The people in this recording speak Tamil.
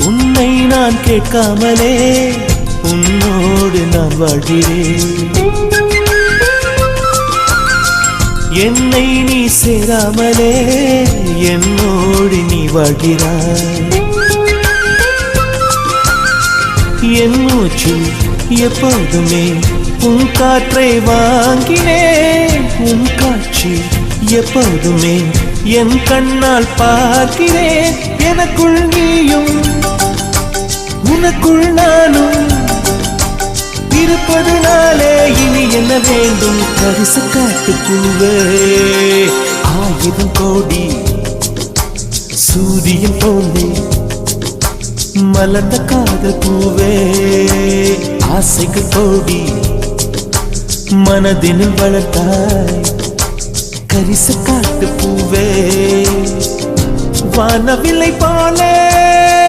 உன்னை நான் கேட்காமலே உன்னோடு நான் வாழ்கிறேன். என்னை நீ சேராமலே என்னோடு நீ வாழ்கிறாய். என் மூச்சு எப்போதுமே உன் காற்றை வாங்கினேன். உன் காட்சி எப்போதுமே என் கண்ணால் பார்க்கிறேன். எனக்குள் நீயும் உனக்குள் நானும் இருப்பதனாலே இனி என்ன வேண்டும்? பரிசு காட்டு பூவே, 1000 கோடி சூரியன் போலே மலர்ந்த காதல் பூவே, ஆசைகள் கோடி மனதினில் வளர்த்தாய். கரிசு காட்டு பூவே, வானவில்லை போலே